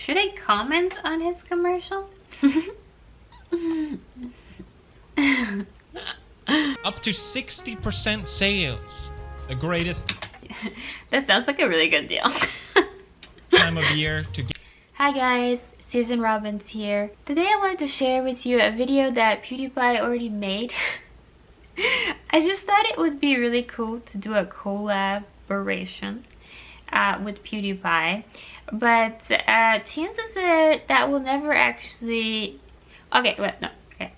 Should I comment on his commercial? Up to 60% sales. The greatest That sounds like a really good deal. time of year to get. Hi guys, Susan Robbins here. Today I wanted to share with you a video that PewDiePie already made. I just thought it would be really cool to do a collaboration with PewDiePie, but chances are that will never actually... Okay, well, no, okay.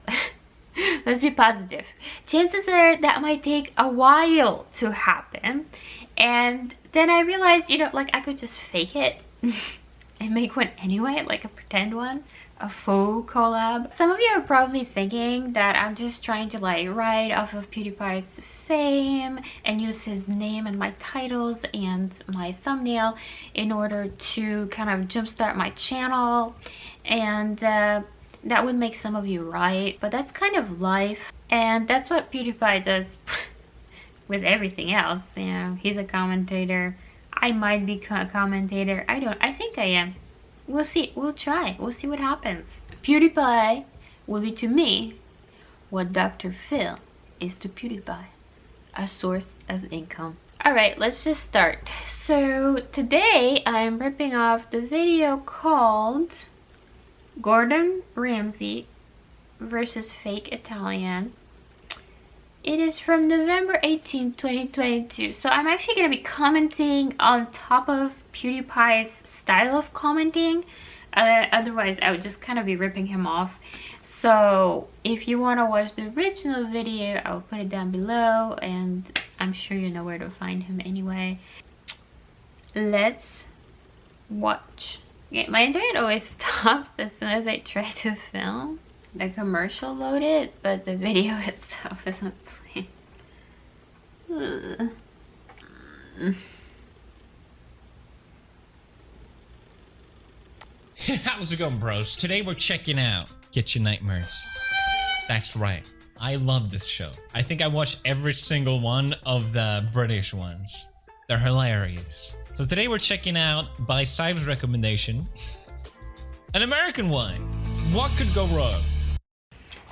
Let's be positive. Chances are that might take a while to happen, and then I realized, you know, like I could just fake it and make one anyway, like a pretend one, a faux collab. Some of you are probably thinking that I'm just trying to like ride off of PewDiePie's fame and use his name and my titles and my thumbnail in order to kind of jumpstart my channel, and that would make some of you right, but that's kind of life, and that's what PewDiePie does with everything else. You know, he's a commentator. I might be a commentator. I think I am. We'll see. We'll try. We'll see what happens. PewDiePie will be to me what Dr. Phil is to PewDiePie, a source of income. Alright, let's just start. So today I'm ripping off the video called Gordon Ramsay versus Fake Italian. It is from November 18, 2022. So I'm actually going to be commenting on top of PewDiePie's style of commenting. Otherwise, I would just kind of be ripping him off. So if you want to watch the original video, I'll put it down below, and I'm sure you know where to find him anyway. Let's watch. Okay, my internet always stops as soon as I try to film. The commercial loaded, but the video itself isn't playing. How's it going, bros? Today we're checking out Kitchen Nightmares. That's right. I love this show. I think I watched every single one of the British ones. They're hilarious. So today we're checking out, by Sive's recommendation, an American one. What could go wrong?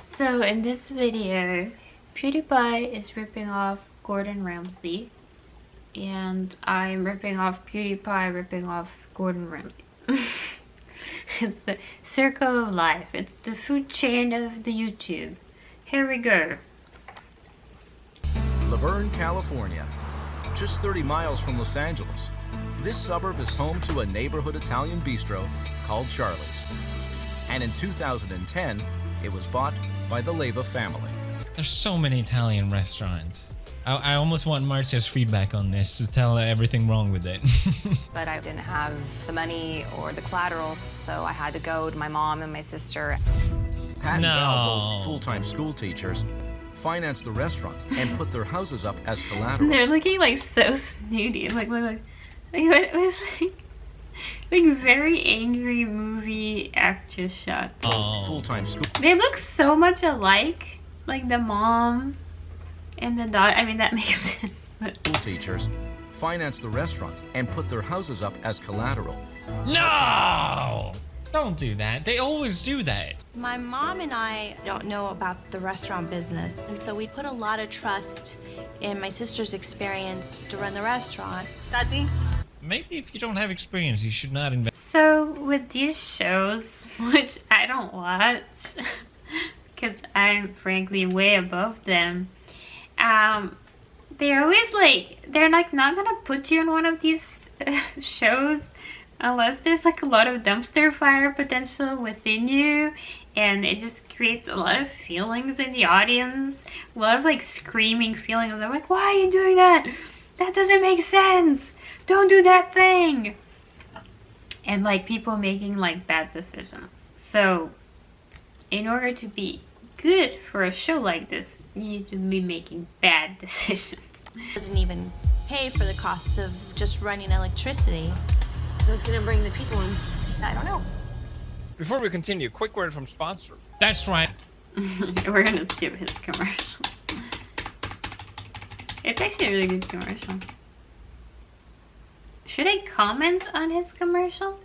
So in this video, PewDiePie is ripping off Gordon Ramsay, and I'm ripping off PewDiePie ripping off Gordon Ramsay. It's the circle of life. It's the food chain of the YouTube. Here we go. Laverne, California, just 30 miles from Los Angeles. This suburb is home to a neighborhood Italian bistro called Charlie's. And in 2010, it was bought by the Leva family. There's so many Italian restaurants. I almost want Marcia's feedback on this to tell her everything wrong with it. But I didn't have the money or the collateral, so I had to go to my mom and my sister. Pat and Val, both full-time school teachers, financed the restaurant and put their houses up as collateral. They're looking like so snooty. Like it was like very angry movie actress shots. Oh. Full-time school. They look so much alike, like the mom and the daughter. I mean, that makes sense. But School teachers financed the restaurant and put their houses up as collateral. No! Don't do that. They always do that. My mom and I don't know about the restaurant business, and so we put a lot of trust in my sister's experience to run the restaurant. Daddy? Maybe if you don't have experience, you should not invest. so with these shows, which I don't watch because I'm frankly way above them, they're always like, they're like not gonna put you in one of these shows unless there's like a lot of dumpster fire potential within you, and it just creates a lot of feelings in the audience, a lot of like screaming feelings. They're like, why are you doing that? That doesn't make sense. Don't do that thing. And like people making like bad decisions. So in order to be good for a show like this, you need to be making bad decisions. Doesn't even pay for the costs of just running electricity. Who's gonna bring the people in? I don't know. Before we continue, quick word from sponsor. That's right. We're gonna skip his commercial. It's actually a really good commercial. Should I comment on his commercial?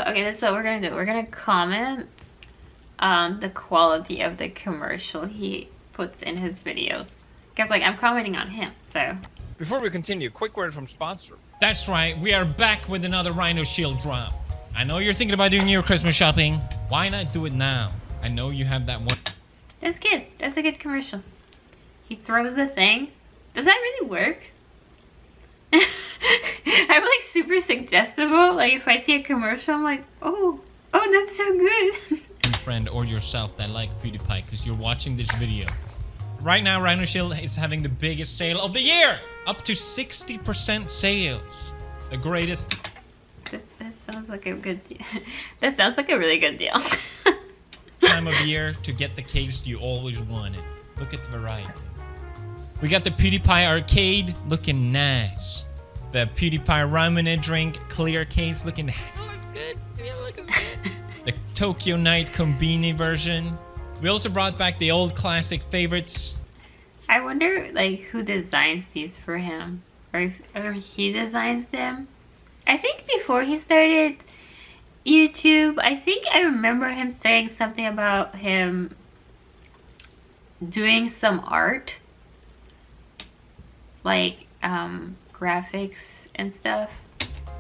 okay, that's what we're gonna do. We're gonna comment on the quality of the commercial he puts in his videos. Because like I'm commenting on him, so. Before we continue, quick word from sponsor. That's right, we are back with another Rhino Shield drop. I know you're thinking about doing your Christmas shopping. Why not do it now? I know you have that one. That's good. That's a good commercial. He throws the thing. Does that really work? I'm like super suggestible. Like if I see a commercial, I'm like, oh, that's so good. Friend or yourself that like PewDiePie because you're watching this video. Right now, Rhino Shield is having the biggest sale of the year. Up to 60% sales. The greatest. That sounds like a good deal. That sounds like a really good deal. Time of year to get the case you always wanted. Look at the variety. We got the PewDiePie arcade looking nice. The PewDiePie ramen drink clear case looking good. Yeah, looking good. The Tokyo Night Kombini version. We also brought back the old classic favorites. I wonder like who designs these for him, or he designs them. I think before he started YouTube, I think I remember him saying something about him doing some art, like graphics and stuff.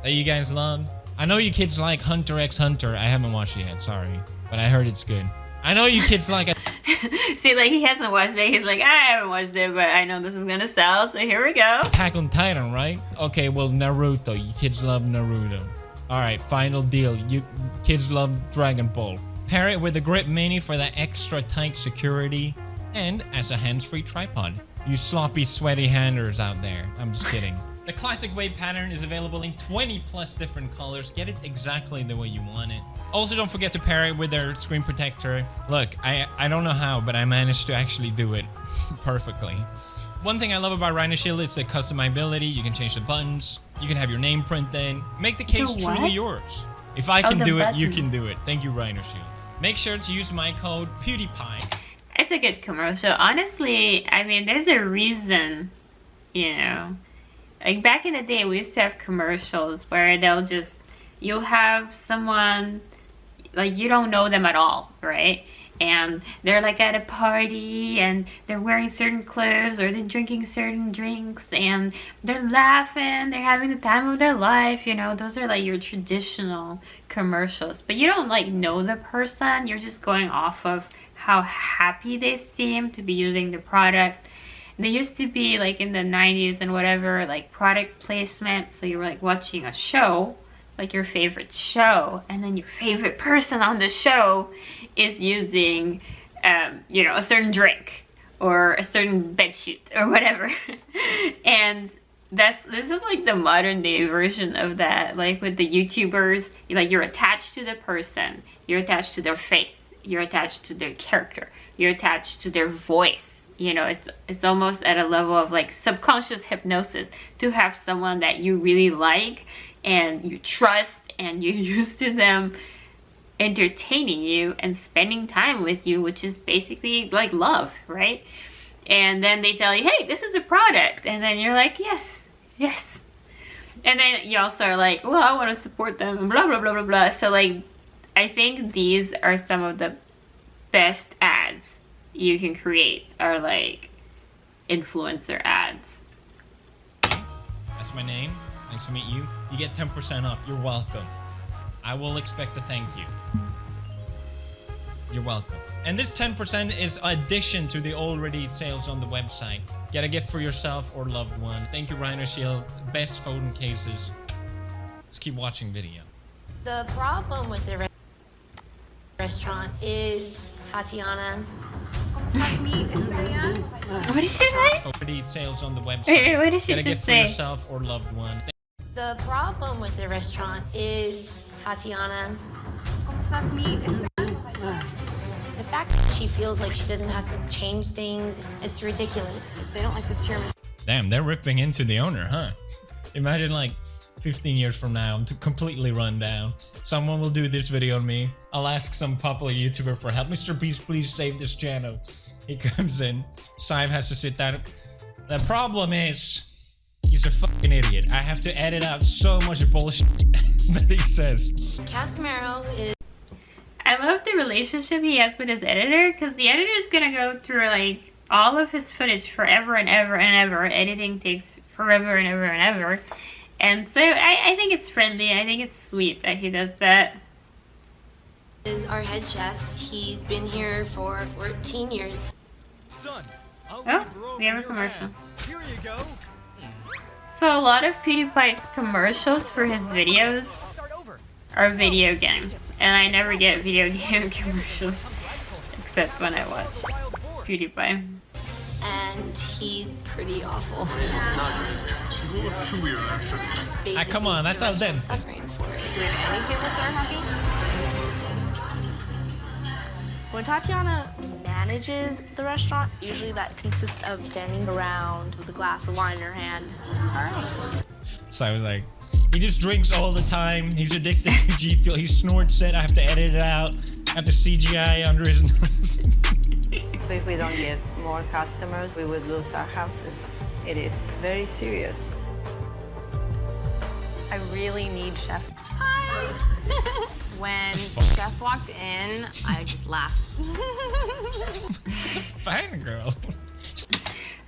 That you guys love. I know you kids like Hunter x Hunter. I haven't watched it yet, sorry. But I heard it's good. I know you kids like it. See, like he hasn't watched it. He's like, I haven't watched it, but I know this is gonna sell, so here we go. Attack on Titan, right? Okay, well, Naruto. You kids love Naruto. Alright, final deal. You kids love Dragon Ball. Pair it with the Grip Mini for that extra tight security. And as a hands-free tripod. You sloppy, sweaty handers out there. I'm just kidding. The classic wave pattern is available in 20 plus different colors. Get it exactly the way you want it. Also, don't forget to pair it with their screen protector. Look, I don't know how, but I managed to actually do it perfectly. One thing I love about Rhino Shield is the customizability. You can change the buttons. You can have your name printed. Make the case truly yours. If I can do it, you can do it. Thank you, Rhino Shield. Make sure to use my code PewDiePie. It's a good commercial. Honestly, I mean, there's a reason, you know. Like back in the day, we used to have commercials where you'll have someone, like you don't know them at all, right? And they're like at a party and they're wearing certain clothes or they're drinking certain drinks and they're laughing, they're having the time of their life, you know. Those are like your traditional commercials. But you don't like know the person, you're just going off of how happy they seem to be using the product. They used to be like in the 90s and whatever, like product placement. So you were like watching a show, like your favorite show, and then your favorite person on the show is using, you know, a certain drink or a certain bedsheet or whatever. And this is like the modern day version of that. Like with the YouTubers, you're attached to the person, you're attached to their face, you're attached to their character, you're attached to their voice. You know, it's almost at a level of like subconscious hypnosis to have someone that you really like and you trust and you're used to them entertaining you and spending time with you, which is basically like love, right? And then they tell you, hey, this is a product, and then you're like, yes, and then you also are like, well, I want to support them and blah blah blah blah blah. So like I think these are some of the best ads you can create, are like influencer ads. That's my name. Nice to meet you. You get 10% off. You're welcome. I will expect a thank you. You're welcome. And this 10% is addition to the already sales on the website. Get a gift for yourself or loved one. Thank you, Rhino Shield. Best phone cases. Let's keep watching video. The problem with the restaurant is Tatiana. What did she say? Already sales on the website. Wait, what did she Get a gift say? for yourself or loved one. The problem with the restaurant is Tatiana. The fact that she feels like she doesn't have to change things, it's ridiculous. They don't like this tiramisu. Damn, they're ripping into the owner, huh? Imagine like 15 years from now, I'm completely run down. Someone will do this video on me. I'll ask some popular YouTuber for help. Mr. Beast, please save this channel. He comes in. Sive has to sit down. The problem is, he's a fucking idiot. I have to edit out so much bullshit. that he says. Casimiro is I love the relationship he has with his editor, because the editor is gonna go through like all of his footage forever and ever and ever. Editing takes forever and ever and ever. And so I think it's friendly. I think it's sweet that he does that. our head chef. He's been here for 14 years. Son, I'll Oh, leave Rome we have in a your commercial. hands. Here you go. So a lot of PewDiePie's commercials for his videos Start over. are video games. And I never get video game commercials. Except when I watch PewDiePie. And he's pretty awful. Ah, come on, that's how then. Suffering for it. Do we have any tables that are happy? When Tatiana manages the restaurant, usually that consists of standing around with a glass of wine in her hand. So I was like, he just drinks all the time. He's addicted to G Fuel. He snorts it. I have to edit it out. I have to CGI under his nose. If we don't get more customers, we would lose our houses. It is very serious. I really need Chef. Hi! When Chef walked in, I just laughed. Fine, girl.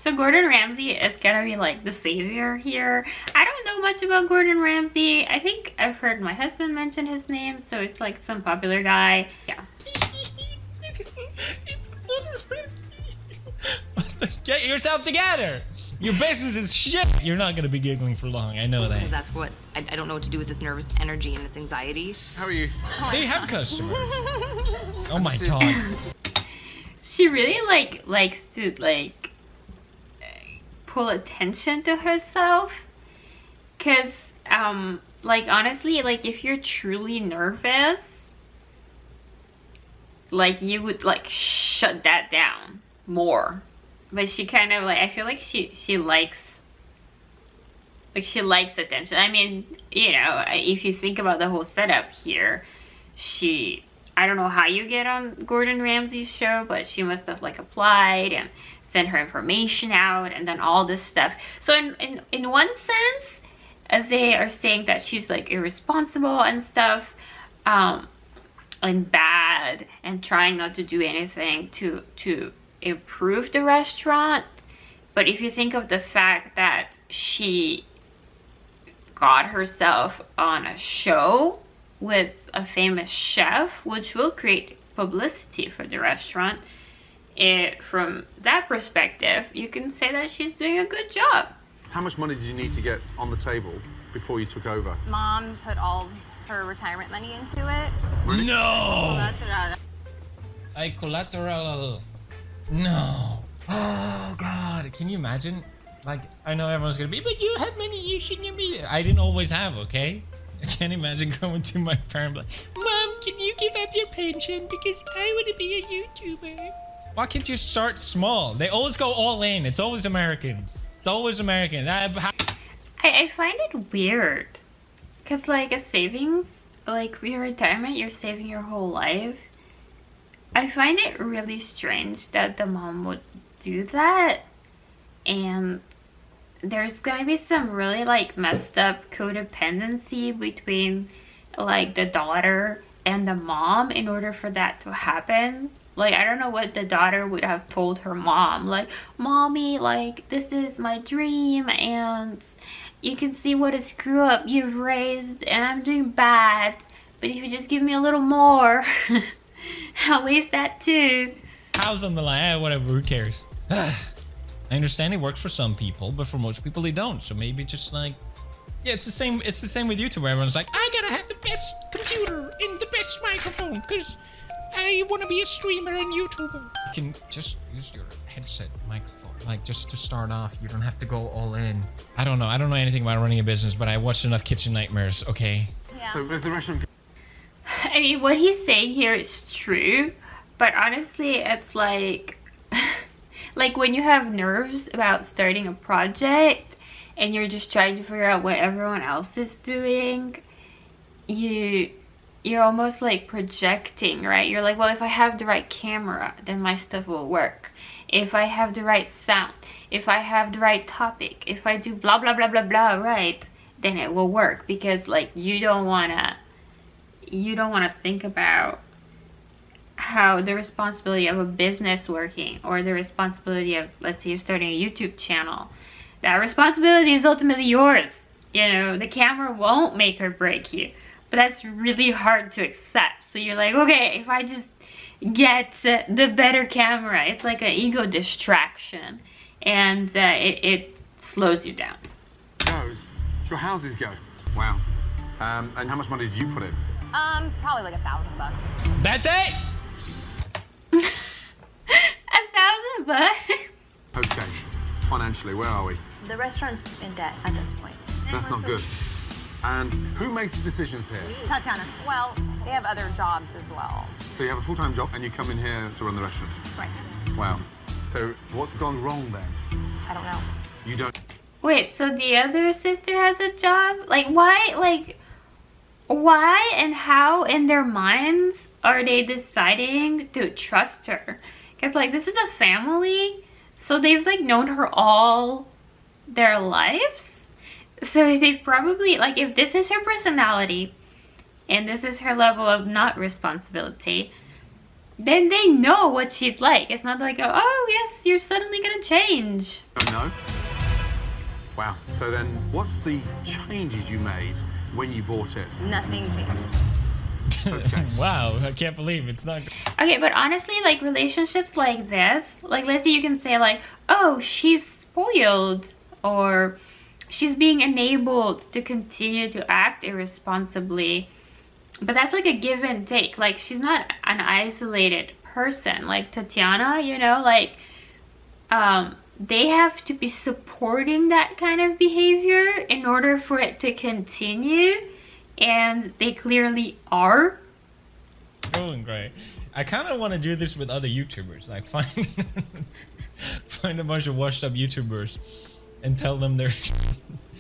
So Gordon Ramsay is gonna be like the savior here. I don't know much about Gordon Ramsay. I think I've heard my husband mention his name, so it's like some popular guy. Yeah. Get yourself together. Your business is shit. You're not gonna be giggling for long. I know Because that. that's what, I don't know what to do with this nervous energy and this anxiety. How are you? They have customers. Oh my god. She really likes to pull attention to herself. Cause like honestly, like if you're truly nervous, like you would like shut that down more. But she kind of like, I feel like she likes attention. I mean, you know, if you think about the whole setup here, I don't know how you get on Gordon Ramsay's show, but she must have like applied and sent her information out and done all this stuff. So in one sense, they are saying that she's like irresponsible and stuff, and bad, and trying not to do anything to improve the restaurant. But if you think of the fact that she got herself on a show with a famous chef, which will create publicity for the restaurant, from that perspective, you can say that she's doing a good job. How much money did you need to get on the table before you took over? Mom put all her retirement money into it. No! I collateral. No. Oh god. Can you imagine? Like, I know everyone's gonna be, but you have money, you shouldn't be. I didn't always have, okay? I can't imagine going to my parent like, Mom, can you give up your pension because I want to be a YouTuber? Why can't you start small? They always go all in. It's always Americans. It's always American. I find it weird. Because like a savings, like your retirement, you're saving your whole life. I find it really strange that the mom would do that. And there's gonna be some really like messed up codependency between like the daughter and the mom in order for that to happen. Like, I don't know what the daughter would have told her mom. Like, Mommy, like, this is my dream and you can see what a screw up you've raised and I'm doing bad. But if you just give me a little more, I'll waste that too. House on the line, whatever, who cares? I understand it works for some people, but for most people they don't. So maybe just like, yeah, it's the same with YouTube where everyone's like, I gotta have the best computer and the best microphone because I want to be a streamer and YouTuber. You can just use your headset microphone, like just to start off. You don't have to go all in. I don't know anything about running a business, but I watched enough Kitchen Nightmares, okay? Yeah. So with the restaurant... I mean, what he's saying here is true, but honestly, it's like, like when you have nerves about starting a project and you're just trying to figure out what everyone else is doing, you're almost like projecting, right? You're like, well, if I have the right camera, then my stuff will work. If I have the right sound, if I have the right topic, if I do blah, blah, blah, blah, blah, right, then it will work, because like you don't want to think about how the responsibility of a business working, or the responsibility of, let's say you're starting a YouTube channel, that responsibility is ultimately yours. You know, the camera won't make or break you, but that's really hard to accept. So you're like, okay, if I just get the better camera, it's like an ego distraction, and it slows you down. Goes. Your houses go. Wow. And how much money did you put in? Probably like $1,000. That's it? $1,000? Okay. Financially, where are we? The restaurant's in debt at this point. That's not good. And who makes the decisions here? Tatiana. Well, they have other jobs as well. So you have a full-time job and you come in here to run the restaurant? Right. Wow. So what's gone wrong then? I don't know. You don't... Wait, so the other sister has a job? Like, why and how in their minds are they deciding to trust her? Because, like, this is a family, so they've, like, known her all their lives. So they've probably, like, if this is her personality and this is her level of not responsibility, then they know what she's like. It's not like, oh, yes, you're suddenly gonna change. Don't know? Wow. So then, what's the changes you made when you bought it? Nothing changed. Okay. Wow, I can't believe it's not. Okay, but honestly, like, relationships like this, like, let's say you can say, like, oh, she's spoiled, or she's being enabled to continue to act irresponsibly. But that's like a give and take. Like, she's not an isolated person. Like Tatiana, you know, like, they have to be supporting that kind of behavior in order for it to continue. And they clearly are. Going great. I kind of want to do this with other YouTubers. Like, find a bunch of washed up YouTubers and tell them they're...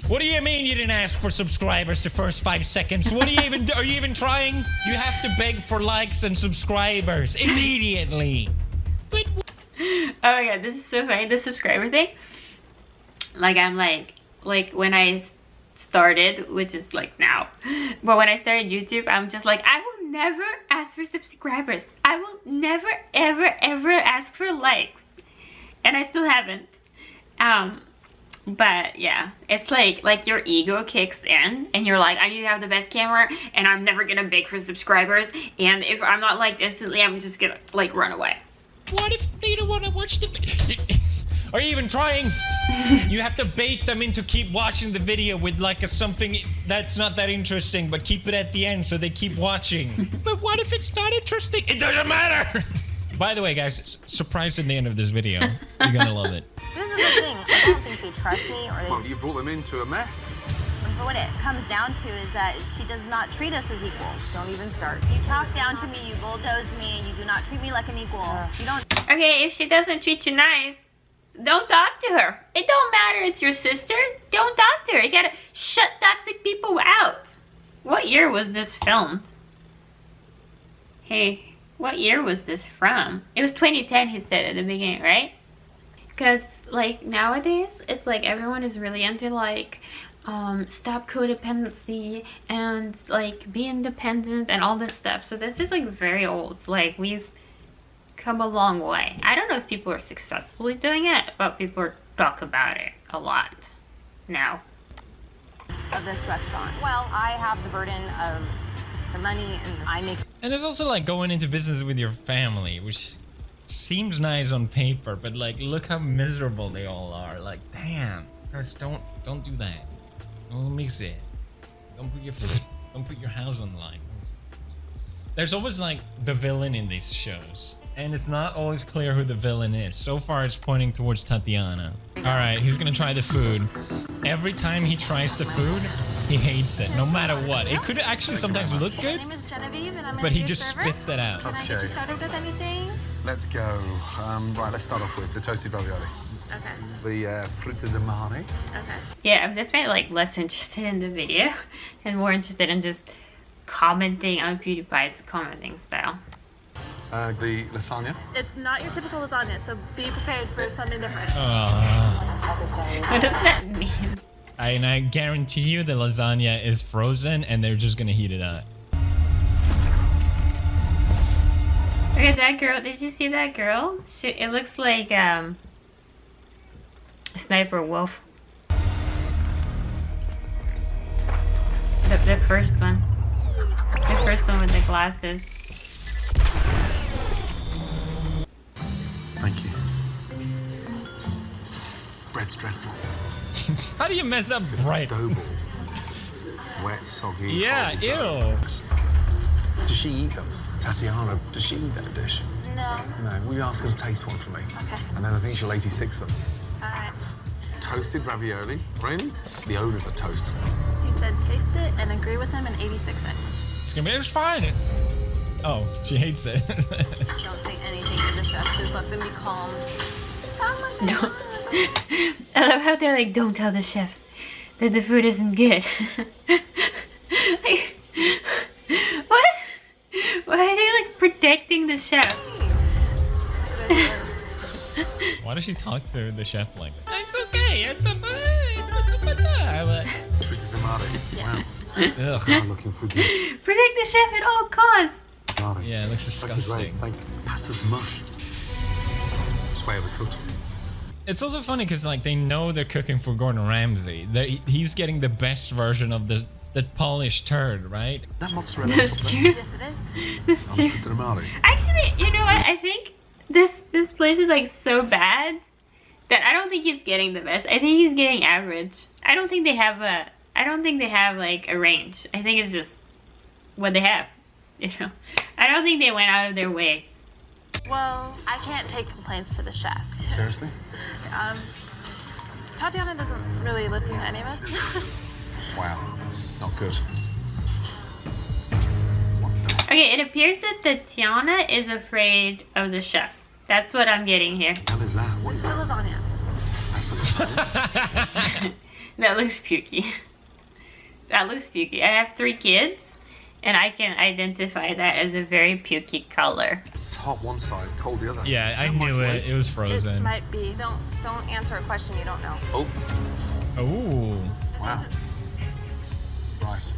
What do you mean you didn't ask for subscribers the first 5 seconds? What are you even trying? You have to beg for likes and subscribers immediately. But oh my god, this is so funny, the subscriber thing. Like, I'm like when I started, which is like now, but when I started YouTube, I'm just like, I will never ask for subscribers. I will never, ever, ever ask for likes. And I still haven't. But yeah, it's like your ego kicks in and you're like, I need to have the best camera and I'm never gonna beg for subscribers, and if I'm not liked instantly, I'm just gonna like run away. what if they don't want to watch the Are you even trying? You have to bait them into keep watching the video with like something that's not that interesting, but keep it at the end so they keep watching. But what if it's not interesting? It doesn't matter! By the way, guys, surprise at the end of this video. You're gonna love it. This is the thing. I don't think they trust me, or they... Well, you brought them into a mess. But what it comes down to is that she does not treat us as equals. Don't even start. You talk down to me, you bulldoze me, and you do not treat me like an equal. You don't... Okay, if she doesn't treat you nice, don't talk to her. It don't matter, it's your sister. Don't talk to her. You gotta shut toxic people out. What year was this filmed? Hey, what year was this from? It was 2010, he said at the beginning, right? Because like nowadays, it's like everyone is really into like stop codependency and like be independent and all this stuff. So this is like very old. Like we've come a long way. I don't know if people are successfully doing it, but people talk about it a lot now. Of this restaurant. Well, I have the burden of the money, and I make... And it's also like going into business with your family, which seems nice on paper, but like look how miserable they all are. Like, damn, guys, don't do that. Don't mix it. Don't put your house on the line. There's always like the villain in these shows, and it's not always clear who the villain is. So far, it's pointing towards Tatiana. All right, he's gonna try the food. Every time he tries the food, he hates it, no matter what. It could actually sometimes look good, My name is Genevieve, and I'm but he just spits it out. Can I get you started with anything? Let's go. Right, let's start off with the toasted ravioli. Okay. The frutta de mare. Okay. Yeah, I'm definitely like less interested in the video and more interested in just commenting on PewDiePie's commenting style. The lasagna. It's not your typical lasagna, so be prepared for something different. What does that mean? And I guarantee you the lasagna is frozen and they're just gonna heat it up. Look at that girl. Did you see that girl? It looks like a Sniper Wolf. The first one. The first one with the glasses. Thank you. Bread's dreadful. How do you mess up bread? Dough ball. Wet, soggy. Yeah, cold ew. dough. Does she eat them? Tatiana, does she eat that dish? No. No, will you ask her to taste one for me? Okay. And then I think she'll 86 them. All right. Toasted ravioli? Really? The owners are toast. He said taste it and agree with him and 86 it. It's gonna be, it's fine. Oh, she hates it. Don't say anything to the chefs, just let them be calm. Oh my god. I love how they're like, don't tell the chefs that the food isn't good. Like, what? Why are they like protecting the chef? Why does she talk to the chef like that? It's okay, it's a fine. Wow. Ugh. I'm looking for you. Protect the chef at all costs. Yeah, it looks disgusting. Thank you. Pasta's mush. It's way overcooked. It's also funny because like they know they're cooking for Gordon Ramsay. He's getting the best version of the polished turd, right? That mozzarella. That's true. Yes, it is. That's true. Dramatic. Actually, you know what? I think this place is like so bad that I don't think he's getting the best. I think he's getting average. I don't think they have like a range. I think it's just what they have. You know, I don't think they went out of their way. Well, I can't take complaints to the chef. Seriously? Tatiana doesn't really listen to any of us. Wow. Not good. Okay, it appears that Tatiana is afraid of the chef. That's what I'm getting here. What is that? What is It's the that? lasagna. That's the lasagna. That looks pukey. That looks pukey. I have 3 kids, and I can identify that as a very pukey color. It's hot one side, cold the other. Yeah, Is I that knew microwave? it. It was It frozen. might be. Don't answer a question you don't know. Oh, Oh. wow. Right.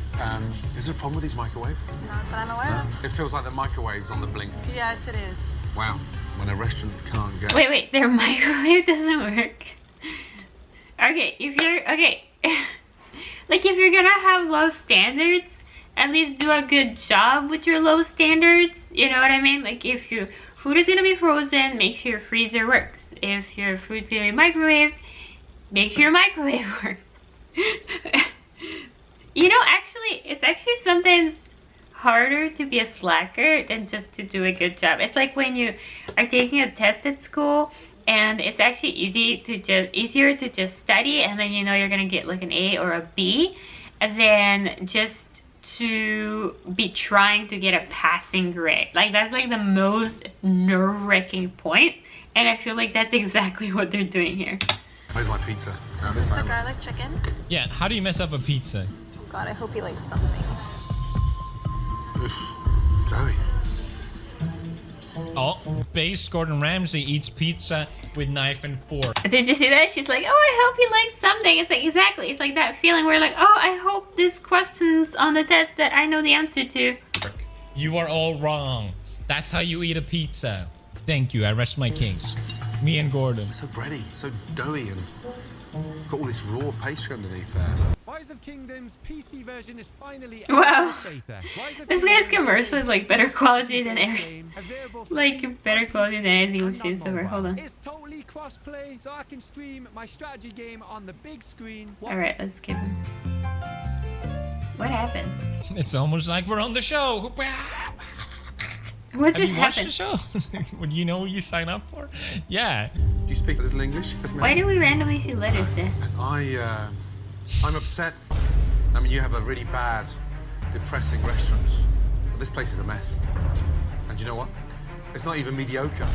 Is there a problem with these microwave? Not that I'm aware of. It feels like the microwave's on the blink. Yes, it is. Wow. When a restaurant can't get... Wait, their microwave doesn't work. Okay, like if you're gonna have low standards, at least do a good job with your low standards. You know what I mean? Like if your food is gonna be frozen, make sure your freezer works. If your food's gonna be microwaved, make sure your microwave works. You know, it's actually sometimes harder to be a slacker than just to do a good job. It's like when you are taking a test at school and it's actually easier to just study, and then you know you're gonna get like an A or a B, and then just to be trying to get a passing grade. Like that's like the most nerve-wracking point, and I feel like that's exactly what they're doing here. Where's my pizza? No, This this is the time. garlic chicken. Yeah, how do you mess up a pizza? Oh god, I hope he likes something. Doughy. Oh, based Gordon Ramsay eats pizza with knife and fork. Did you see that? She's like, oh, I hope he likes something. It's like, exactly. It's like that feeling where like, oh, I hope this question's on the test that I know the answer to. You are all wrong. That's how you eat a pizza. Thank you, I rest my case. Me and Gordon. So bready, so doughy, and got all this raw pastry underneath there. Rise of Kingdoms PC version is finally Wow. beta. Rise of This guy's Kingdoms commercial is like better quality than every, game, available for like better quality than anything we've seen so far. Hold on. It's totally cross-play, so I can stream my strategy game on the big screen. All right, let's skip him. What happened? It's almost like we're on the show. What Have just you watched the happened? show? Would you know what you sign up for? Yeah. Do you speak a little English? Why do we randomly see letters there? I'm upset. I mean, you have a really bad, depressing restaurant. Well, this place is a mess. And you know what? It's not even mediocre.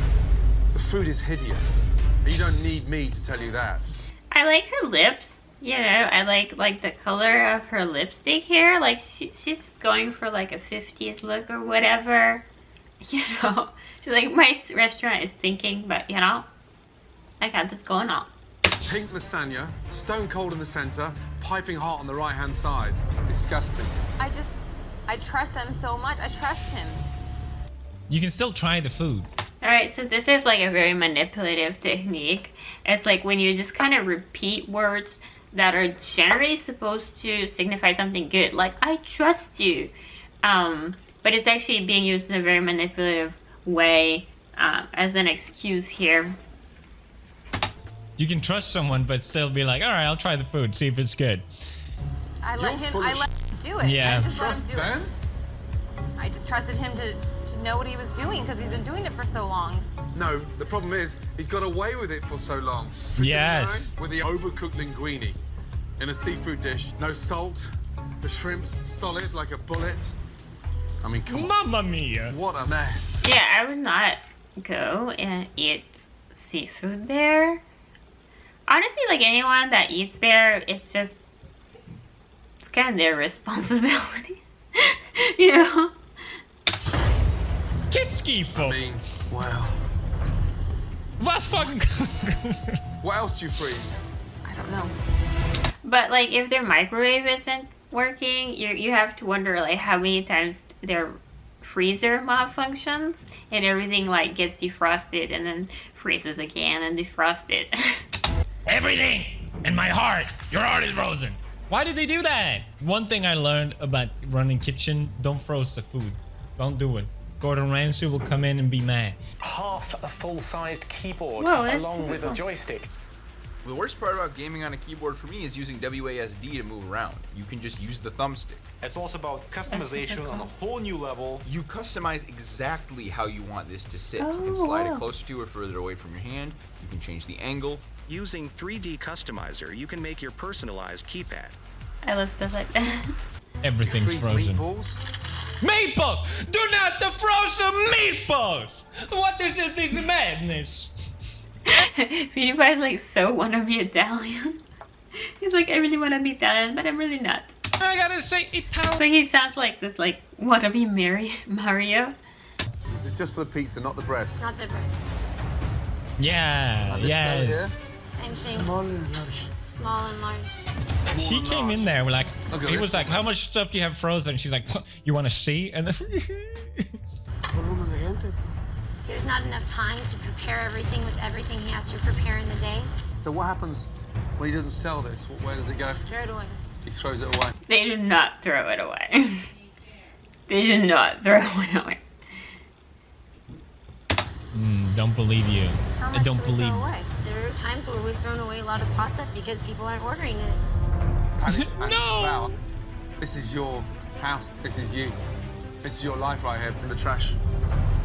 The food is hideous. And you don't need me to tell you that. I like her lips. You know, I like the color of her lipstick here. Like she's just going for like a 50s look or whatever. You know, she's like, my restaurant is sinking, but you know, I got this going on. Pink lasagna, stone cold in the center, piping hot on the right-hand side. Disgusting. I trust them so much. I trust him. You can still try the food. Alright, so this is like a very manipulative technique. It's like when you just kind of repeat words that are generally supposed to signify something good, like I trust you. But it's actually being used in a very manipulative way as an excuse here. You can trust someone, but still be like, all right, I'll try the food, see if it's good. I let him do it. Yeah. I just let him Trust do them? it. I just trusted him to know what he was doing because he's been doing it for so long. No, the problem is he's got away with it for so long. Yes. With the overcooked linguine in a seafood dish. No salt, the shrimp's solid like a bullet. I mean, come on. Mamma mia. What a mess. Yeah, I would not go and eat seafood there. Honestly, like anyone that eats there, it's kind of their responsibility. You know? Kiskifo. I mean, wow. What fucking? What else do you freeze? I don't know. But like if their microwave isn't working, you have to wonder like how many times their freezer malfunctions and everything like gets defrosted and then freezes again and defrosted. Everything in my heart. Your heart is frozen. Why did they do that? One thing I learned about running kitchen, don't froze the food. Don't do it. Gordon Ramsay will come in and be mad. Half a full-sized keyboard Whoa, along with a joystick. The worst part about gaming on a keyboard for me is using WASD to move around. You can just use the thumbstick. It's also about customization on a whole new level. You customize exactly how you want this to sit. You can slide it closer to or further away from your hand. You can change the angle. Using 3D Customizer, you can make your personalized keypad. I love stuff like that. Everything's frozen. Meatballs? Meatballs! Do not defrost the meatballs! What is it, this madness? PewDiePie is like so wannabe Italian. He's like, I really want to be Italian, but I'm really not. I gotta say Italian. So he sounds like this like wannabe Mario. This is just for the pizza, not the bread. Not the bread. Yeah, yes. Same thing. Small and large. Small and large. She came in there, like, he was like, how much stuff do you have frozen? She's like, what, you want to see? And then There's not enough time to prepare everything with everything he has to prepare in the day. So what happens when he doesn't sell this? Where does it go? Throw it away. He throws it away. They do not throw it away. They do not throw it away. Don't believe you. I don't believe you. There are times where we've thrown away a lot of pasta because people aren't ordering it. No! Val, this is your house. This is you. This is your life right here in the trash.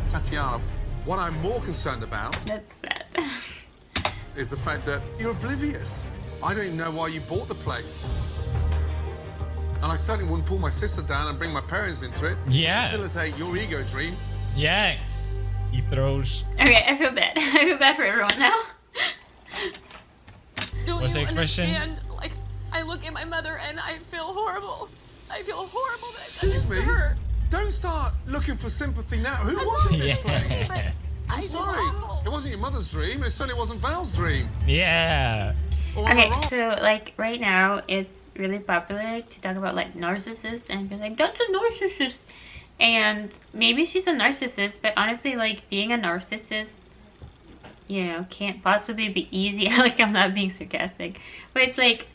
Tatiana, what I'm more concerned about is the fact that you're oblivious. I don't even know why you bought the place. And I certainly wouldn't pull my sister down and bring my parents into it. Yeah. To facilitate your ego dream. Yes. He throws. Okay, I feel bad. I feel bad for everyone now. What's the expression? Understand? Like, I look at my mother and I feel horrible. I feel horrible that I've done Excuse this me? to her. Don't start looking for sympathy now. Who was in this place? Yes. I'm sorry. It wasn't your mother's dream. It certainly wasn't Val's dream. Yeah. Or am I Okay, wrong? so like right now it's really popular to talk about like narcissists and be like, that's a narcissist. And maybe she's a narcissist, but honestly, like being a narcissist, you know, can't possibly be easy. Like I'm not being sarcastic, but it's like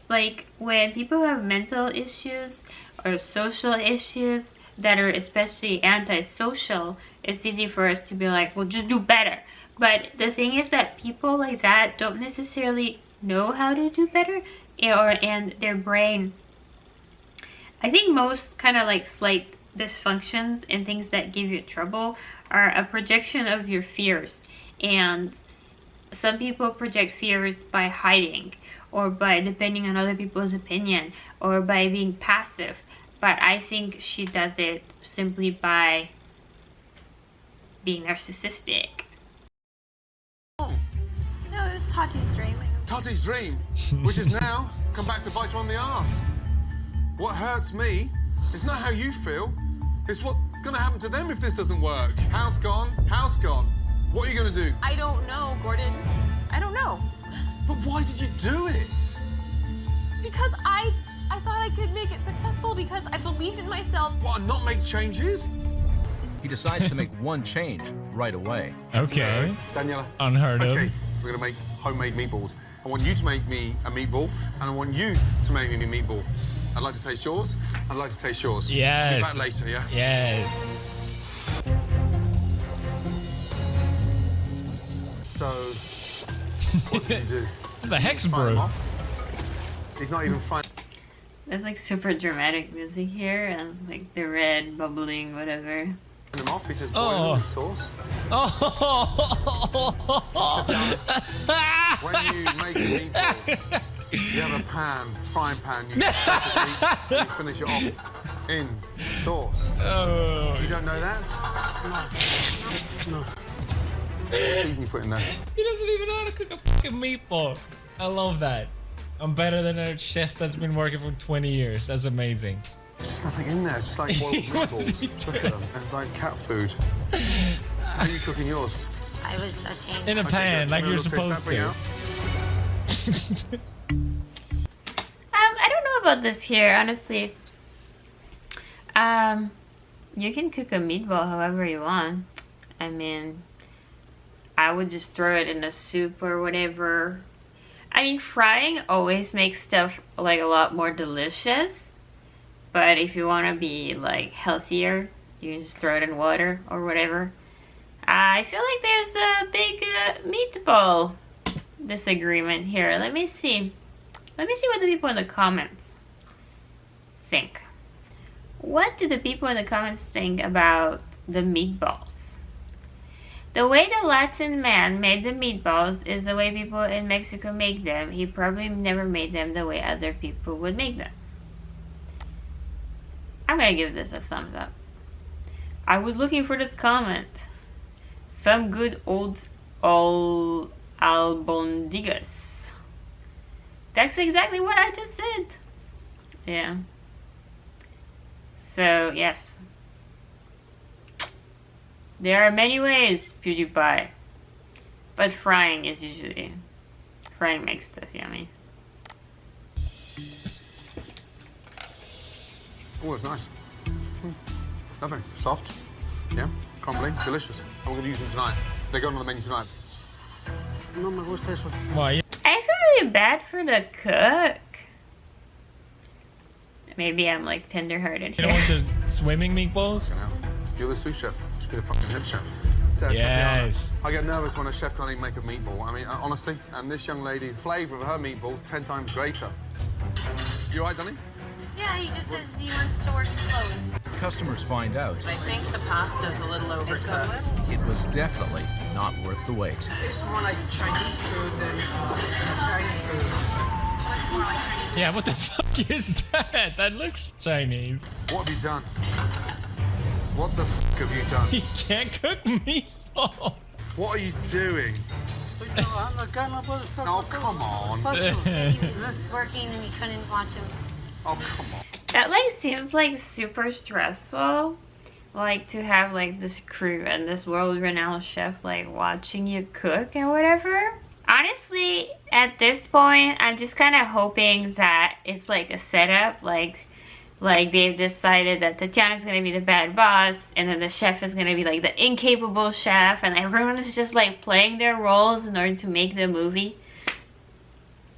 when people have mental issues or social issues that are especially antisocial, it's easy for us to be like, well, just do better. But the thing is that people like that don't necessarily know how to do better, and their brain, I think most kind of like slight dysfunctions and things that give you trouble are a projection of your fears. And some people project fears by hiding or by depending on other people's opinion or by being passive, but I think she does it simply by being narcissistic. No, it was Tati's dream. Tati's dream, which is now come back to bite you on the arse. What hurts me is not how you feel, it's what's gonna happen to them if this doesn't work. House gone, house gone. What are you gonna do? I don't know, Gordon. I don't know. But why did you do it? Because I thought I could make it successful because I believed in myself. What, and not make changes? He decides to make one change right away. Okay. Daniela. Unheard of. Okay, we're gonna make homemade meatballs. I want you to make me a meatball, and I want you to make me a meatball. I'd like to taste yours. I'd like to taste yours. Yes. I'll be back later, yeah? Yes. So, what did you do? It's a hex brew. He's not even frying. There's like super dramatic music here and like the red bubbling whatever. Them off, he just boiled in the sauce. When you make a meatball, you have a frying pan, you take the meat, and you finish it off in sauce. Oh. You don't know that? No. What season you put in there? He doesn't even know how to cook a fucking meatball. I love that. I'm better than a chef that's been working for 20 years. That's amazing. There's nothing in there. It's just like boiled meatballs. Look at them. It's like cat food. How are you cooking yours? I was sauteing. In a pan, like you're supposed to. I don't know about this here, honestly. You can cook a meatball however you want. I mean, I would just throw it in a soup or whatever. I mean, frying always makes stuff like a lot more delicious. But if you want to be like healthier, you can just throw it in water or whatever. I feel like there's a big meatball disagreement here. Let me see. Let me see what the people in the comments think. What do the people in the comments think about the meatballs? The way the Latin man made the meatballs is the way people in Mexico make them. He probably never made them the way other people would make them. I'm gonna give this a thumbs up. I was looking for this comment. Some good old albondigas. That's exactly what I just said. Yeah. So, yes. There are many ways, PewDiePie. But frying is usually... Frying makes stuff yummy. Oh, it's nice. Lovely. Soft. Yeah. Crumbly. Delicious. I'm going to use them tonight. They're going on the menu tonight. No me gusta eso. Why? I feel really bad for the cook. Maybe I'm like tender-hearted You don't want the swimming meatballs? You're the sous chef. Just be the fucking head chef. Yes. I get nervous when a chef can't even make a meatball. I mean, honestly, and this young lady's flavour of her meatball 10 times greater. You alright, Donnie? Yeah, he just says he wants to work slowly. Customers find out I think the pasta's a little overcooked. it was definitely not worth the wait. It tastes more like Chinese food than Italian food. It's more like Chinese food. Yeah, what the fuck is that? That looks Chinese. What have you done? What the fuck have you done? He can't cook meatballs. What are you doing? Oh, come on. He was working and he couldn't watch him. Oh, come on. That like seems like super stressful. Like to have like this crew and this world-renowned chef like watching you cook and whatever. Honestly, at this point, I'm just kind of hoping that it's like a setup. Like they've decided that Tatiana's gonna be the bad boss and then the chef is gonna be like the incapable chef and everyone is just like playing their roles in order to make the movie.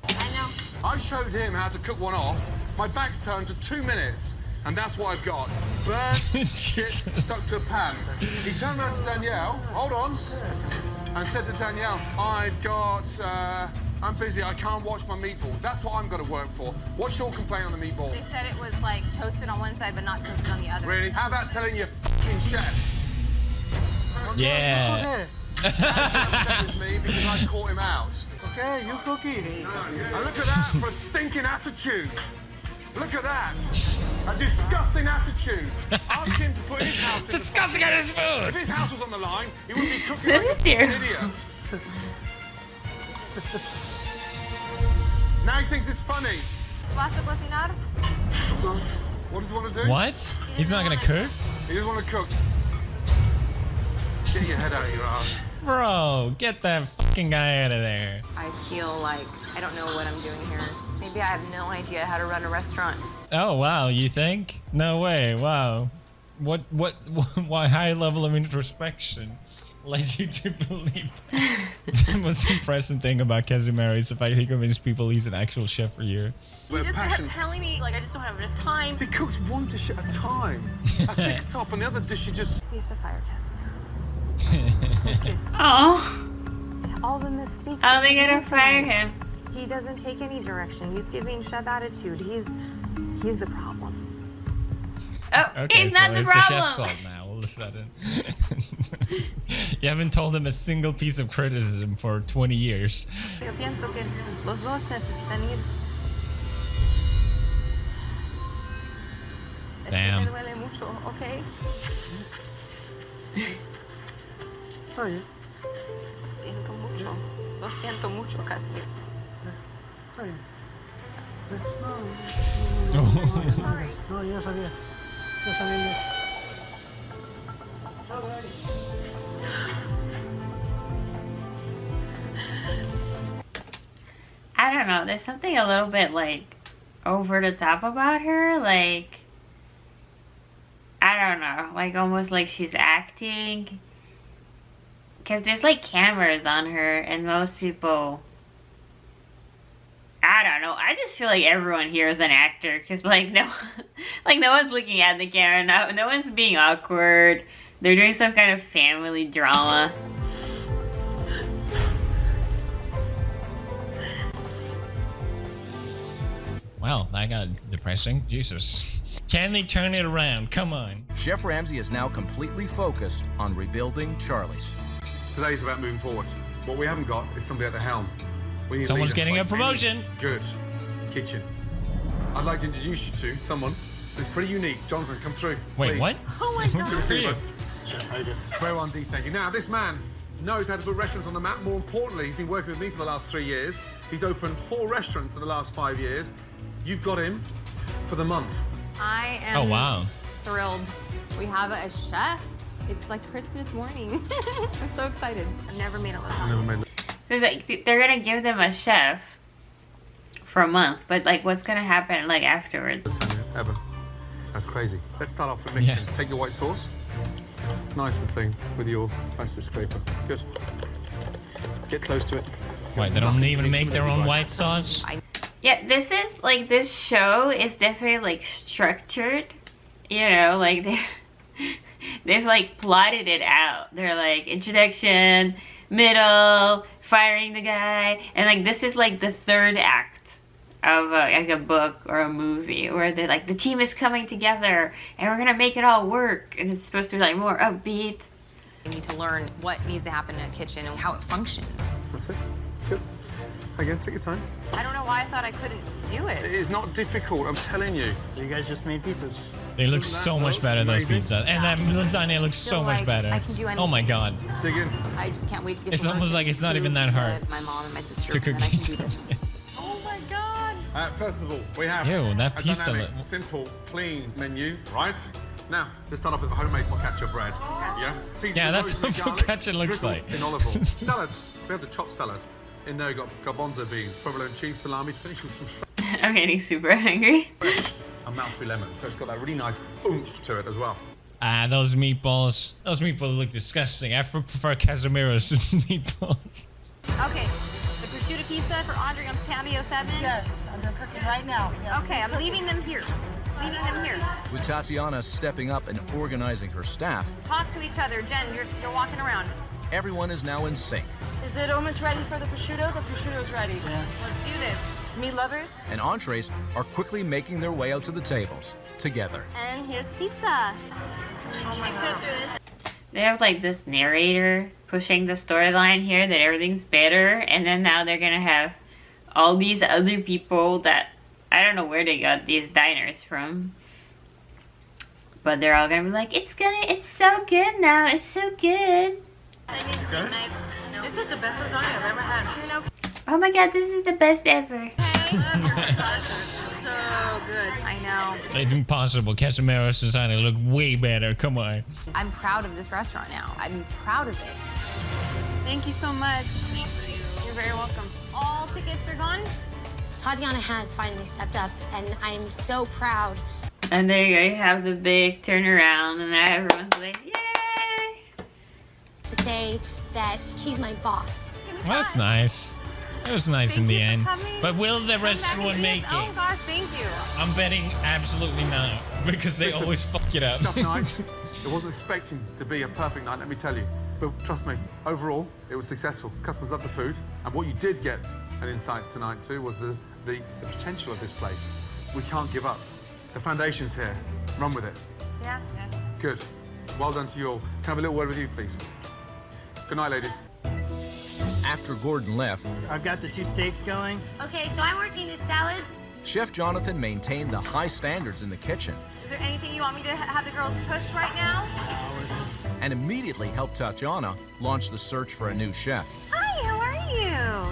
I know. I showed him how to cook one off. My back's turned to 2 minutes, and that's what I've got. Burnt shit stuck to a pan. He turned around to Danielle, hold on, and said to Danielle, I'm busy, I can't watch my meatballs. That's what I'm going to work for. What's your complaint on the meatballs? They said it was like toasted on one side but not toasted on the other. Really? How about telling your fucking chef? Yeah. Upset with me because I caught him out. Okay, you cookie. And look at that for a stinking attitude. Look at that. A disgusting attitude. Ask him to put his house in disgusting at his food. If his house was on the line, he wouldn't be cooking like a fucking idiot. Now he thinks it's funny. ¿Vas a cocinar? What does he want to do? What? He's not gonna cook? He doesn't want to cook. Get your head out of your ass. Bro, get that fucking guy out of there. I feel like I don't know what I'm doing here. Maybe I have no idea how to run a restaurant. Oh wow, you think? No way. Wow. Why high level of introspection led you to believe that? The most impressive thing about Casimiro is the fact he convinced people he's an actual chef for a year. You just kept telling me, like, I just don't have enough time. He cooks one dish at a time. A six top, and the other dish you just... We have to fire Casimiro. Oh. All the mistakes. Oh, they gotta fire him. He doesn't take any direction. He's giving chef attitude. He's the problem. Oh, Okay, he's so not the it's the chef's problem. fault now, all of a sudden. You haven't told him a single piece of criticism for 20 years. Yo pienso que los dos necesitan ir. Damn. Me duele mucho, ¿ok? Lo siento mucho, Casimiro. No, yo sabía. Yo sabía. I don't know. There's something a little bit like over the top about her. Like, I don't know. Like almost like she's acting. Because there's like cameras on her and most people... I don't know. I just feel like everyone here is an actor. Because like no one's looking at the camera. No one's being awkward. They're doing some kind of family drama. Well, that got depressing. Jesus. Can they turn it around? Come on. Chef Ramsay is now completely focused on rebuilding Charlie's. Today's about moving forward. What we haven't got is somebody at the helm. We need Someone's leader, getting like a promotion. any good kitchen. I'd like to introduce you to someone who's pretty unique. Jonathan, come through. Wait, please. what? Oh my god. Good to see you, bud. Very well indeed, thank you. Now, this man knows how to put restaurants on the map. More importantly, he's been working with me for the last 3 years. He's opened 4 restaurants in the last 5 years. You've got him for the month. I am wow. thrilled. We have a chef. It's like Christmas morning. I'm so excited. I've never made a lasagna. Never made So like, they're gonna give them a chef for a month, but like what's gonna happen like afterwards? lasagna ever. That's crazy. Let's start off with mixing. Yeah. Take your white sauce, nice and clean with your plastic scraper. Good. Get close to it. Wait, they don't even make their own white sauce? Yeah, this show is definitely like structured, you know, like they've like plotted it out. They're like introduction, middle, firing the guy, and like this is like the third act of like a book or a movie where they're like the team is coming together and we're gonna make it all work, and it's supposed to be like more upbeat. I need to learn what needs to happen in a kitchen and how it functions. That's it. Good. Again, take your time. I don't know why I thought I couldn't do it. It is not difficult, I'm telling you. So you guys just made pizzas? They look so much better, those pizzas. And that lasagna looks so much better. I can do anything. Oh my god. Dig in. I just can't wait to get It's to almost work like it's not and even prove that hard to my mom and my sister to cook that I can do pizza. this. Oh my god. First of all, we have Ew, that a pizza dynamic, look- simple, clean menu, right? Now, let's start off with homemade focaccia bread. Yeah? Seasoned Yeah, with that's rosemary, what garlic, focaccia looks drizzled like. in olive oil. Salads. We have the chopped salad. In there, we've got garbanzo beans, provolone cheese, salami, finished with some I'm getting super hungry. fresh and melt-free lemon. So it's got that really nice oomph to it as well. Ah, those meatballs. Those meatballs look disgusting. I prefer Casimiro's meatballs. Okay, the prosciutto pizza for Audrey on patio 7. Yes, I'm gonna cook it right now. Yes. Okay, I'm leaving them here. Leaving them here. With Tatiana stepping up and organizing her staff, Talk to each other. Jen, you're walking around. everyone is now in sync. Is it almost ready for the prosciutto? The prosciutto's ready. Yeah. Let's do this. Meat lovers? And entrees are quickly making their way out to the tables, together. And here's pizza. Oh my god. They have like this narrator pushing the storyline here that everything's better, and then now they're gonna have all these other people that I don't know where they got these diners from, but they're all gonna be like, it's so good now, it's so good. This is the best lasagna I've ever had. Oh my god, this is the best ever. So good. I know. It's impossible. Casimiro's lasagna look way better. Come on. I'm proud of this restaurant now. I'm proud of it. Thank you so much. You're very welcome. all tickets are gone? Tatiana has finally stepped up, and I'm so proud. And there you go, you have the big turnaround, and now everyone's like, yay! To say that she's my boss. Well, that's nice. It was nice in the end. But will the restaurant make it? Oh gosh, thank you. I'm betting absolutely not, because they always fuck it up. Tough night. I wasn't expecting to be a perfect night, let me tell you. But trust me, overall, it was successful. Customers loved the food. And what you did get an insight tonight too was the potential of this place. We can't give up. The foundation's here. Run with it. Yeah. Yes. Good. Well done to you all. Can I have a little word with you, please? Good night, ladies. After Gordon left, I've got the 2 steaks going. Okay, so I'm working the salad. Chef Jonathan maintained the high standards in the kitchen Is there anything you want me to have the girls push right now? and immediately helped Tatiana launch the search for a new chef. Hi, how are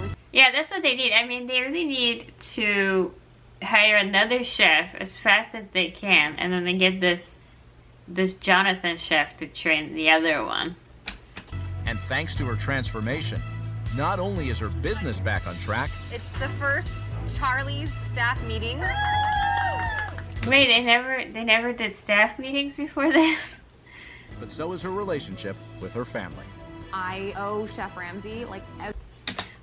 you? Yeah, that's what they need. I mean, they really need to hire another chef as fast as they can, and then they get this Jonathan chef to train the other one. And thanks to her transformation, not only is her business back on track, It's the first Charlie's staff meeting. Wait, they never did staff meetings before this? but so is her relationship with her family. I owe Chef Ramsay like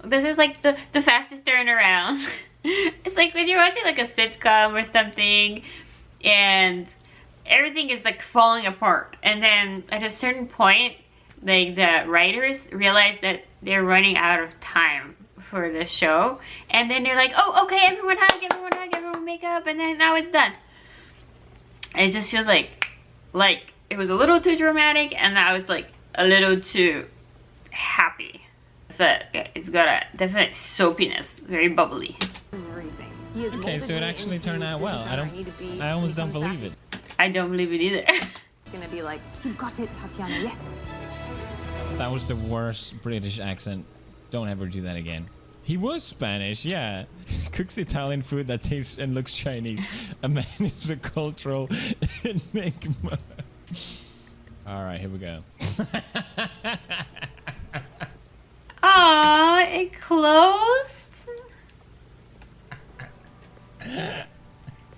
This is like the fastest turnaround. It's like when you're watching like a sitcom or something and everything is like falling apart, and then at a certain point like the writers realize that they're running out of time for the show, and then they're like, oh, okay, everyone hug, everyone make up, and then now it's done. It just feels like it was a little too dramatic, and now it's like a little too happy. So it's got a definite soapiness, very bubbly. everything. Okay, so it actually turned out well. I almost don't believe it. I don't believe it either. Gonna be like, you've got it, Tatiana, yes. That was the worst British accent. Don't ever do that again. He was Spanish, yeah. Cooks Italian food that tastes and looks Chinese. A man is a cultural enigma. Alright, here we go. Aww, it closed?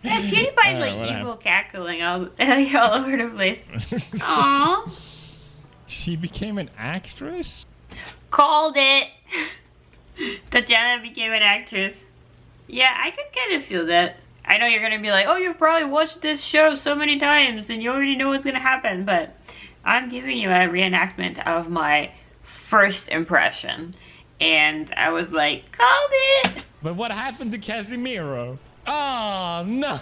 Yeah, PewDiePie's like evil cackling all over the place. Aww. She became an actress? Called it. Tatiana became an actress. Yeah, I could kind of feel that. I know you're gonna be like, oh, you've probably watched this show so many times and you already know what's gonna happen, but I'm giving you a reenactment of my first impression. And I was like, called it! But what happened to Casimiro? Oh, no,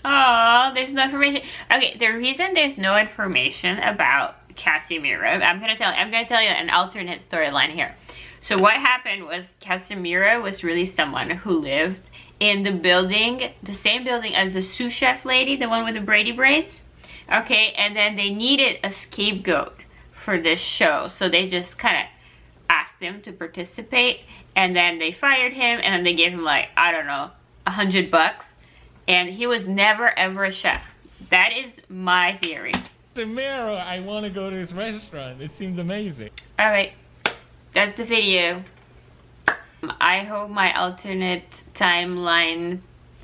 Oh, there's no information. Okay, the reason there's no information about Casimiro, I'm gonna tell you an alternate storyline here. So what happened was Casimiro was really someone who lived in the building, the same building as the sous chef lady, the one with the Brady braids. Okay, and then they needed a scapegoat for this show, so they just kind of asked him to participate, and then they fired him, and then they gave him like, I don't know, $100, and he was never ever a chef. That is my theory. Casimiro, I want to go to his restaurant. It seemed amazing. Alright, that's the video. I hope my alternate timeline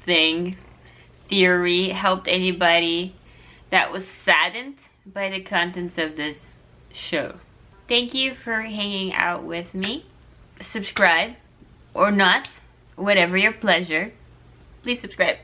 theory helped anybody that was saddened by the contents of this show. Thank you for hanging out with me. Subscribe or not, whatever your pleasure. Please subscribe.